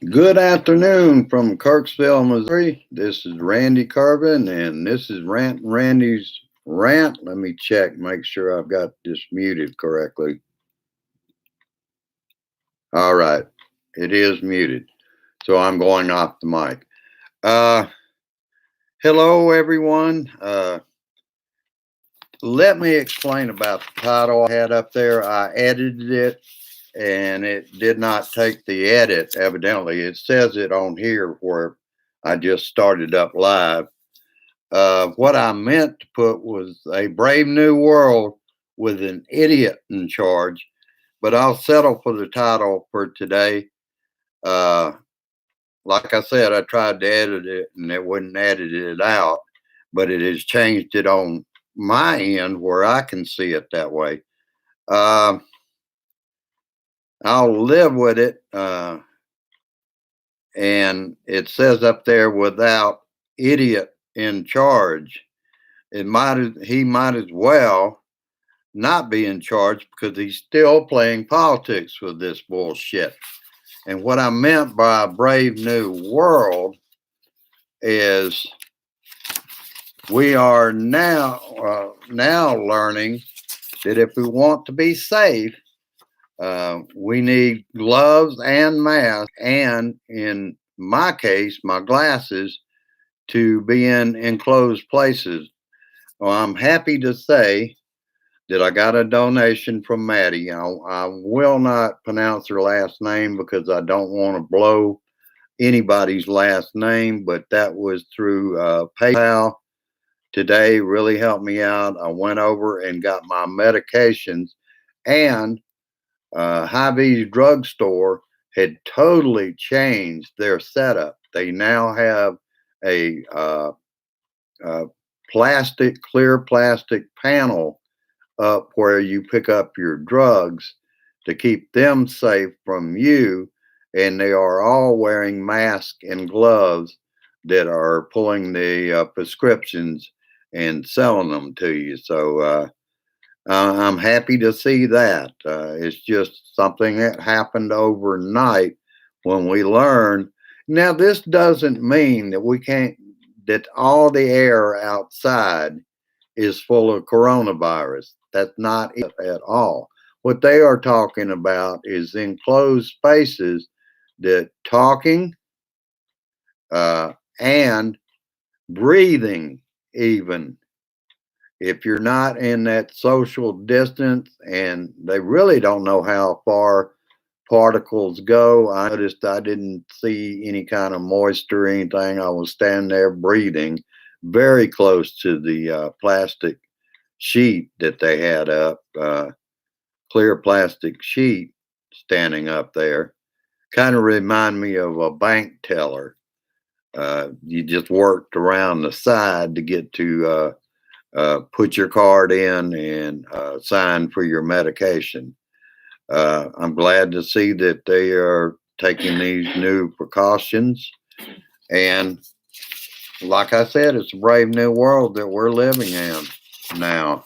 Good afternoon from Kirksville, Missouri. This is Randy Carbon, and this is Randy's Rant. Let me check, make sure I've got this muted correctly. All right, it is muted, so I'm going off the mic. Uh, Hello, everyone. Let me explain about the title I had up there. I edited it, and it did not take the edit, evidently. It says it on here where I just started up live. What I meant to put was a brave new world with an idiot in charge, but I'll settle for the title for today. Uh, like I said, I tried to edit it and it wouldn't edit it out, but it has changed it on my end where I can see it that way. Uh, I'll live with it. And it says up there without idiot in charge. He might as well not be in charge because he's still playing politics with this bullshit. And what I meant by a brave new world is we are now learning that if we want to be safe, we need gloves and masks, and in my case, my glasses to be in enclosed places. Well, I'm happy to say that I got a donation from Maddie. I will not pronounce her last name because I don't want to blow anybody's last name, but that was through PayPal today. Really helped me out. I went over and got my medications, and Hy-Vee's drugstore had totally changed their setup. They now have a clear plastic panel up where you pick up your drugs to keep them safe from you. And they are all wearing masks and gloves that are pulling the prescriptions and selling them to you. So I'm happy to see that. It's just something that happened overnight when we learned. Now, this doesn't mean that that all the air outside is full of coronavirus. That's not it at all. What they are talking about is enclosed spaces that talking and breathing, even if you're not in that social distance, and they really don't know how far particles go. I noticed I didn't see any kind of moisture or anything. I was standing there breathing very close to the plastic sheet that they had up, clear plastic sheet standing up there. Kind of remind me of a bank teller. You just worked around the side to get to put your card in and sign for your medication. I'm glad to see that they are taking these new precautions. And like I said, it's a brave new world that we're living in now.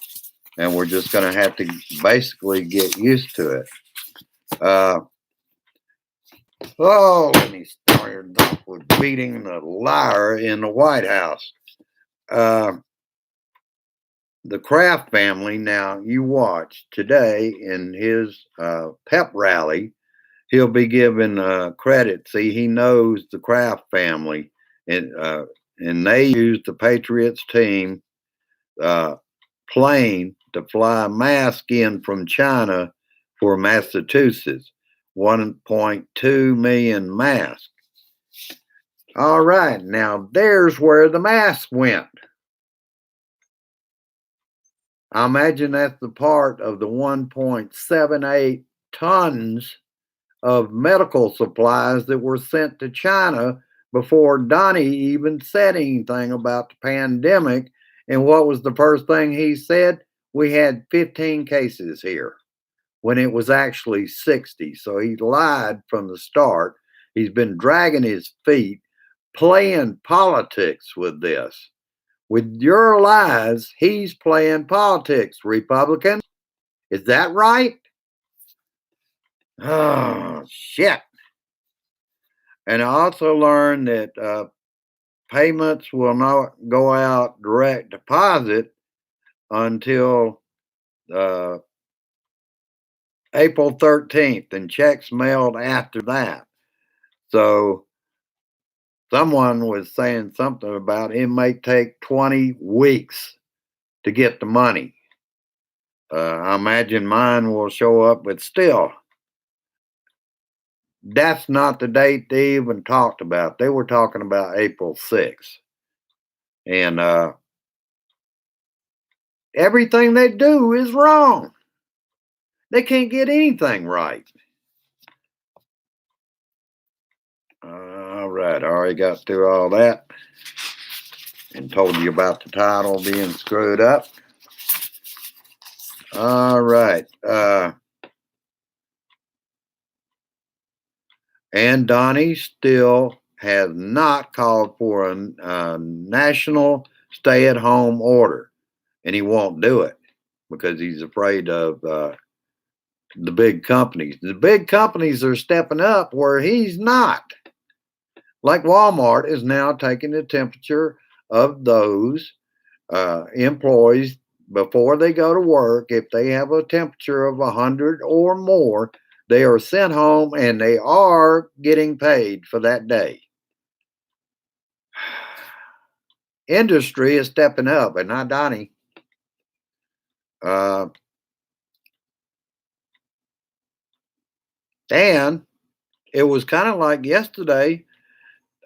And we're just going to have to basically get used to it. Let me start off with beating the liar in the White House. The Kraft family, now you watch today in his pep rally, he'll be given credit. See, he knows the Kraft family, and they used the Patriots team plane to fly a mask in from China for Massachusetts. 1.2 million masks. All right, now there's where the mask went. I imagine that's the part of the 1.78 tons of medical supplies that were sent to China before Donnie even said anything about the pandemic. And what was the first thing he said? We had 15 cases here when it was actually 60. So he lied from the start. He's been dragging his feet, playing politics with this. With your lies, he's playing politics, Republicans. Is that right? Oh, shit. And I also learned that payments will not go out direct deposit until uh, April 13th, and checks mailed after that. So someone was saying something about it may take 20 weeks to get the money. I imagine mine will show up, but still, that's not the date they even talked about. They were talking about April 6th. And everything they do is wrong. They can't get anything right. All right, I already got through all that and told you about the title being screwed up. All right. And Donnie still has not called for a national stay at home order, and he won't do it because he's afraid of the big companies. The big companies are stepping up where he's not. Like Walmart is now taking the temperature of those employees before they go to work. If they have a temperature of 100 or more, they are sent home and they are getting paid for that day. Industry is stepping up, and not Donnie. Uh, and it was kind of like yesterday.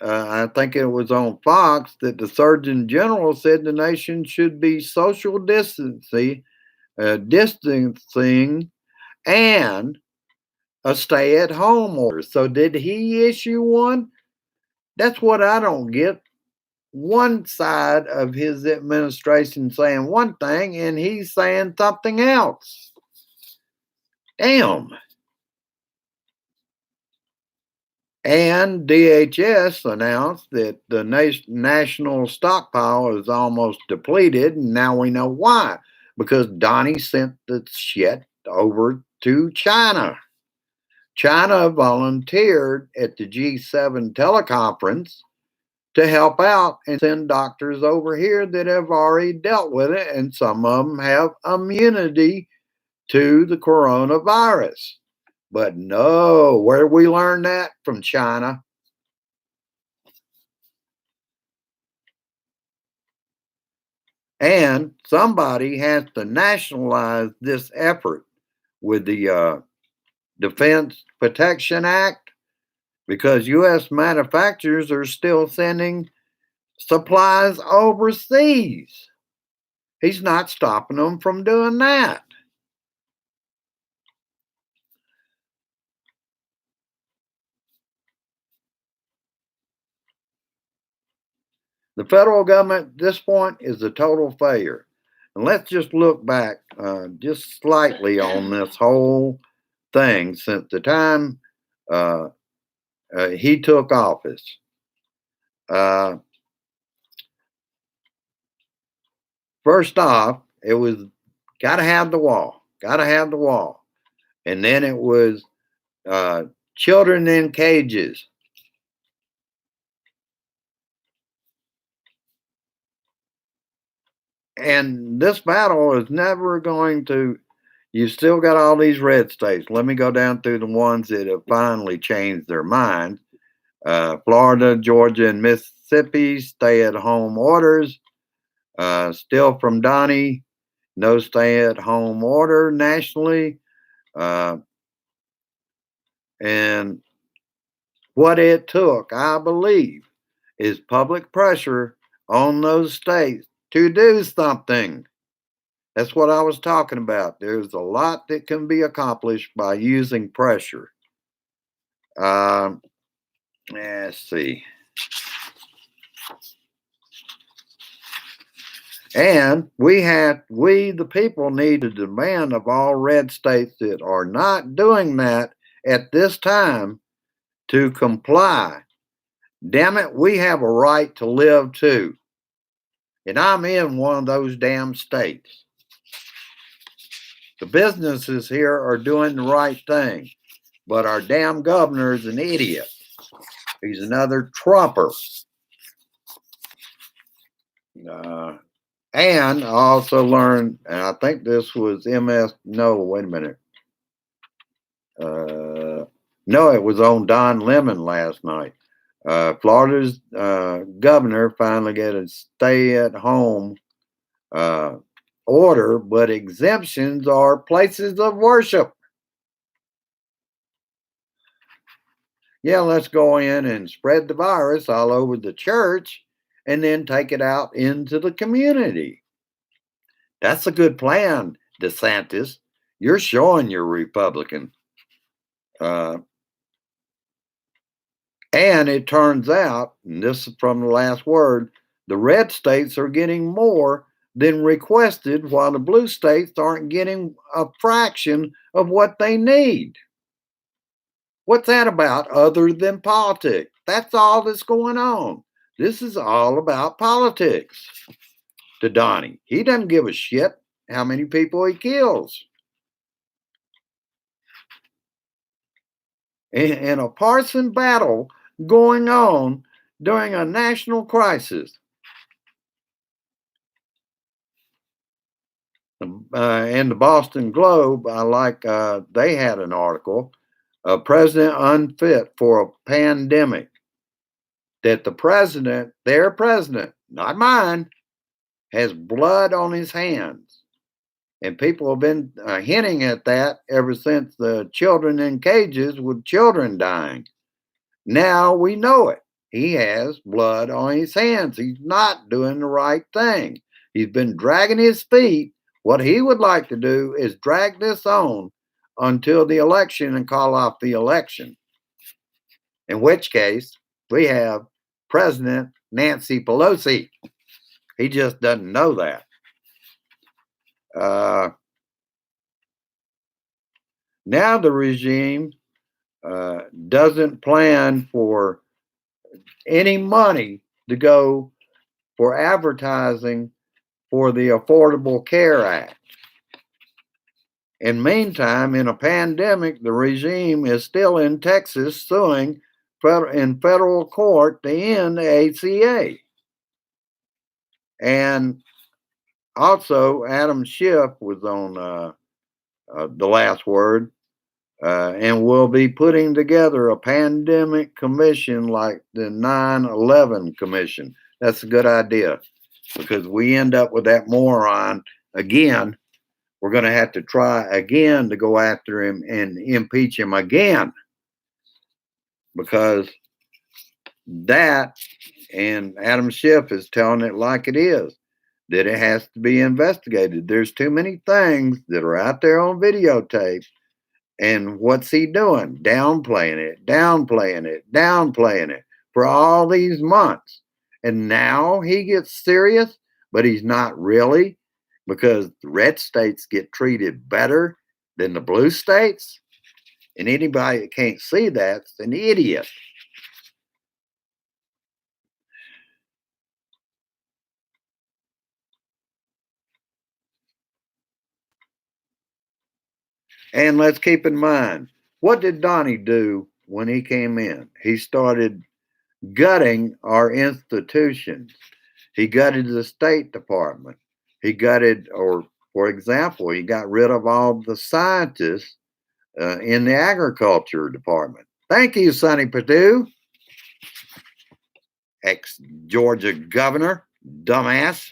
I think it was on Fox that the Surgeon General said the nation should be social distancing, and a stay-at-home order. So did he issue one? That's what I don't get. One side of his administration saying one thing, and he's saying something else. Damn. And DHS announced that the national stockpile is almost depleted, and now we know why. Because Donnie sent the shit over to China. China volunteered at the G7 teleconference to help out and send doctors over here that have already dealt with it, and some of them have immunity to the coronavirus. But no, where did we learn that? From China. And somebody has to nationalize this effort with the Defense Protection Act, because U.S. manufacturers are still sending supplies overseas. He's not stopping them from doing that. The federal government at this point is a total failure. And let's just look back just slightly on this whole thing since the time uh, he took office. Uh, First off, it was got to have the wall, got to have the wall. And then it was uh, children in cages. And this battle is never going to, you still got all these red states. Let me go down through the ones that have finally changed their mind. Florida, Georgia, and Mississippi stay at home orders. Still from Donnie, no stay at home order nationally. Uh, and what it took, I believe, is public pressure on those states to do something. That's what I was talking about. There's a lot that can be accomplished by using pressure. Um, let's see. And we the people need to demand of all red states that are not doing that at this time to comply. Damn it, we have a right to live too. And I'm in one of those damn states. The businesses here are doing the right thing, but our damn governor is an idiot. He's another Trumper. And I also learned, and I think this was MS. No, wait a minute. No, it was on Don Lemon last night. Florida's governor finally got a stay-at-home order, but exemptions are places of worship. Yeah, let's go in and spread the virus all over the church and then take it out into the community. That's a good plan, DeSantis. You're showing you're Republican. And it turns out, and this is from the last word, the red states are getting more than requested, while the blue states aren't getting a fraction of what they need. What's that about other than politics? That's all that's going on. This is all about politics to Donnie. He doesn't give a shit how many people he kills. In a partisan battle going on during a national crisis. In the Boston Globe, I like they had an article, President Unfit for a Pandemic, that the president, their president, not mine, has blood on his hands. And people have been hinting at that ever since the children in cages with children dying. Now we know it. He has blood on his hands. He's not doing the right thing. He's been dragging his feet. What he would like to do is drag this on until the election and call off the election. In which case, we have President Nancy Pelosi. He just doesn't know that. Now the regime doesn't plan for any money to go for advertising for the Affordable Care Act. In meantime, in a pandemic, the regime is still in Texas suing in federal court to end the ACA. And also, Adam Schiff was on The Last Word, and will be putting together a pandemic commission like the 9/11 commission. That's a good idea, because we end up with that moron again. We're going to have to try again to go after him and impeach him again, because that, and Adam Schiff is telling it like it is, that it has to be investigated. There's too many things that are out there on videotape. And what's he doing? Downplaying it, downplaying it, downplaying it for all these months. And now he gets serious, but he's not really, because the red states get treated better than the blue states. And anybody that can't see that's an idiot. And let's keep in mind, what did Donnie do when he came in? He started gutting our institutions. He gutted the State Department. He gutted, or for example, he got rid of all the scientists in the agriculture department. Thank you, Sonny Perdue, ex-Georgia governor, dumbass.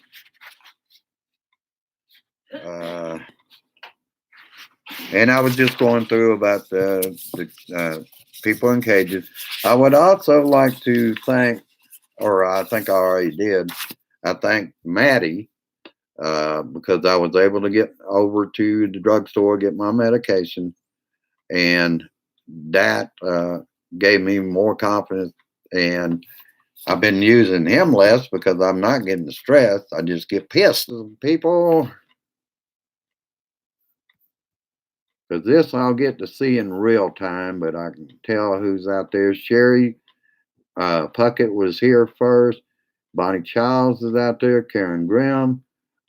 And I was just going through about the people in cages. I would also like to thank, or I think I already did, I thank Maddie, because I was able to get over to the drugstore, get my medication, and that gave me more confidence. And I've been using him less because I'm not getting the stress. I just get pissed at people. Because this I'll get to see in real time, but I can tell who's out there. Sherry Puckett was here first. Bonnie Childs is out there. Karen Grimm.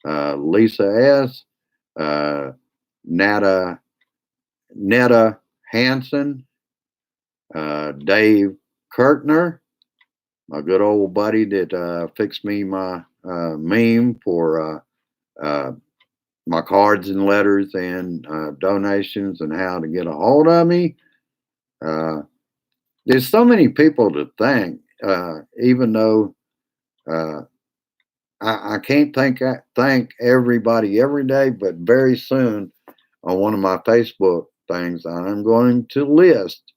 Lisa S. Netta Hansen. Dave Kirtner, my good old buddy that fixed me my meme for uh, my cards and letters and donations and how to get a hold of me. Uh, there's so many people to thank, even though uh, I can't thank everybody every day, but very soon on one of my Facebook things, I'm going to list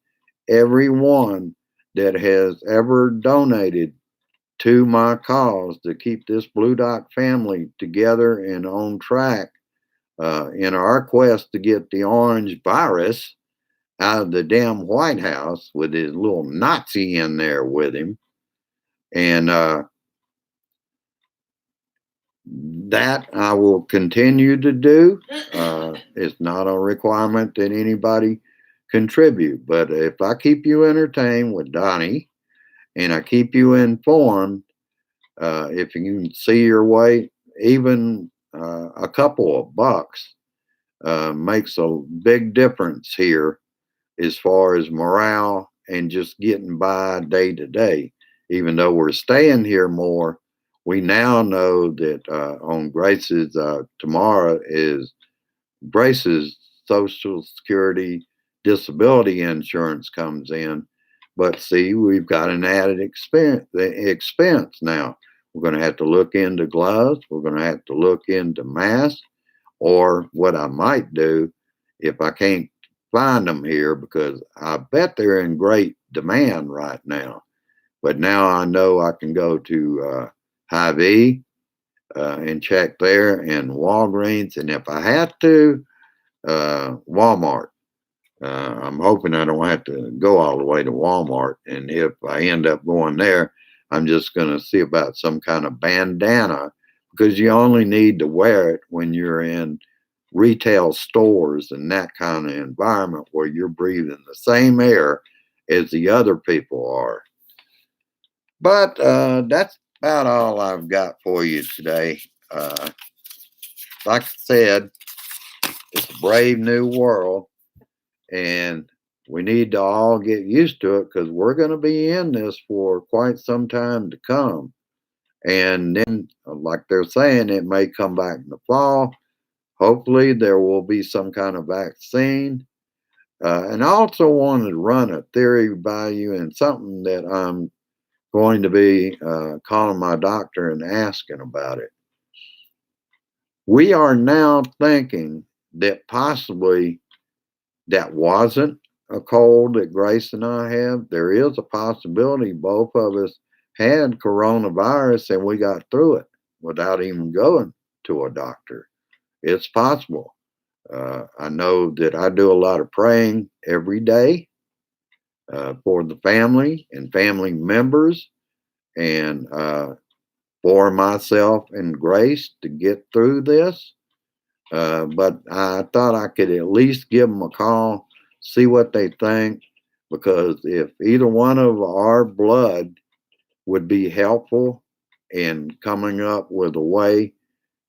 everyone that has ever donated to my cause to keep this Blue Dot family together and on track in our quest to get the orange virus out of the damn White House with his little Nazi in there with him. And that I will continue to do. It's not a requirement that anybody contribute, but if I keep you entertained with Donnie and I keep you informed, if you can see your way, even a couple of bucks makes a big difference here as far as morale and just getting by day to day. Even though we're staying here more, we now know that on Grace's tomorrow is Grace's Social Security disability insurance comes in. But see, we've got an added expense now. We're going to have to look into gloves. We're going to have to look into masks. Or what I might do if I can't find them here, because I bet they're in great demand right now. But now I know I can go to Hy-Vee and check there, and Walgreens, and if I have to, Walmart. I'm hoping I don't have to go all the way to Walmart. And if I end up going there, I'm just going to see about some kind of bandana, because you only need to wear it when you're in retail stores and that kind of environment where you're breathing the same air as the other people are. But that's about all I've got for you today. Like I said, it's a brave new world, and we need to all get used to it because we're going to be in this for quite some time to come. And then, like they're saying, it may come back in the fall. Hopefully, there will be some kind of vaccine. And I also wanted to run a theory by you and something that I'm going to be calling my doctor and asking about it. We are now thinking that possibly that wasn't a cold that Grace and I have. There is a possibility both of us had coronavirus and we got through it without even going to a doctor. It's possible. I know that I do a lot of praying every day for the family and family members, and for myself and Grace to get through this. But I thought I could at least give them a call, see what they think, because if either one of our blood would be helpful in coming up with a way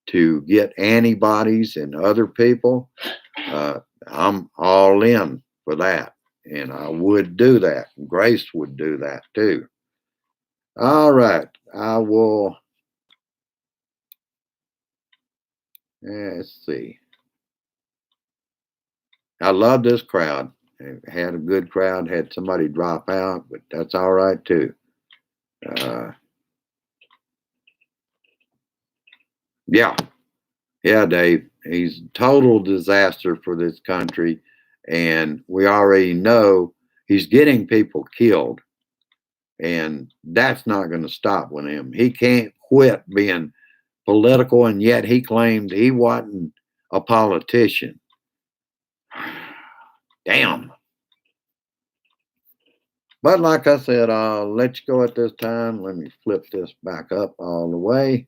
to get antibodies in other people, I'm all in for that. And I would do that. Grace would do that too. All right. I will. Let's see. I love this crowd. Had a good crowd. Had somebody drop out, but that's all right too. Uh, yeah, yeah, Dave. He's a total disaster for this country, and we already know he's getting people killed, and that's not going to stop with him. He can't quit being political, and yet he claimed he wasn't a politician. Damn. But like I said, I'll let you go at this time. Let me flip this back up all the way.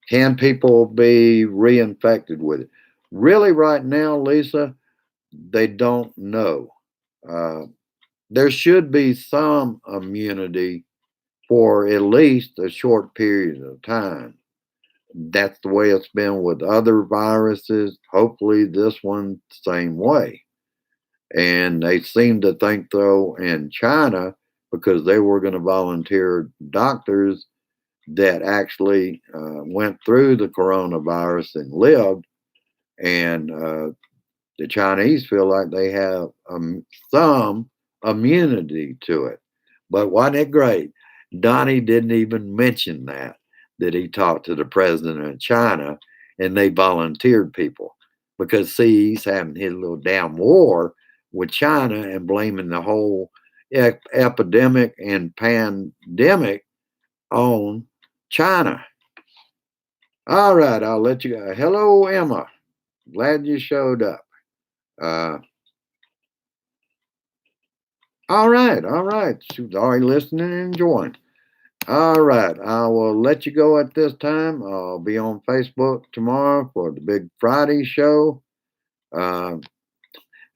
Can people be reinfected with it? Really, right now, Lisa, they don't know. Uh, there should be some immunity for at least a short period of time. That's the way it's been with other viruses. Hopefully, this one, same way. And they seemed to think, though, in China, because they were going to volunteer doctors that actually went through the coronavirus and lived. And the Chinese feel like they have some immunity to it. But wasn't it great? Donnie didn't even mention that he talked to the president of China and they volunteered people because, see, he's having his little damn war with China and blaming the whole epidemic and pandemic on China. All right, I'll let you go. Hello, Emma. Glad you showed up. Uh, all right, all right. She was already listening and enjoying. All right, I will let you go at this time. I'll be on Facebook tomorrow for the Big Friday show. Uh,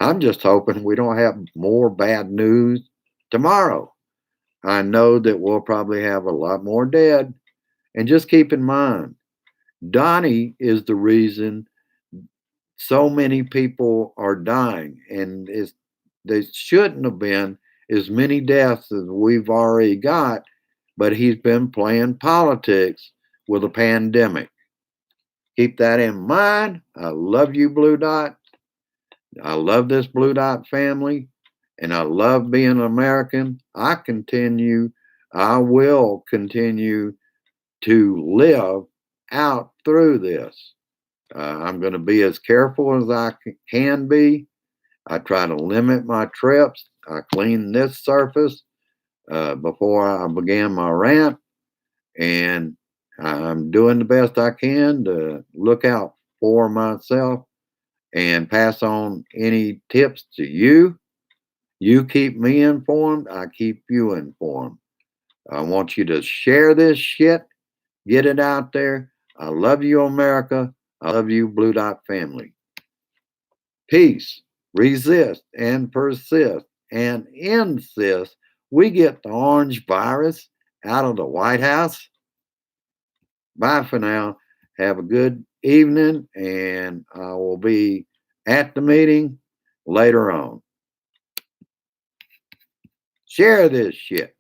I'm just hoping we don't have more bad news tomorrow. I know that we'll probably have a lot more dead. And just keep in mind, Donnie is the reason so many people are dying, and there shouldn't have been as many deaths as we've already got, but he's been playing politics with a pandemic. Keep that in mind. I love you, Blue Dot. I love this Blue Dot family, and I love being an American. I will continue to live out through this. I'm going to be as careful as I can be. I try to limit my trips. I cleaned this surface before I began my rant, and I'm doing the best I can to look out for myself and pass on any tips to you. You keep me informed, I keep you informed. I want you to share this shit, get it out there. I love you, America. I love you, Blue Dot family. Peace, resist, and persist, and insist we get the orange virus out of the White House. Bye for now. Have a good evening, and I will be at the meeting later on. Share this shit.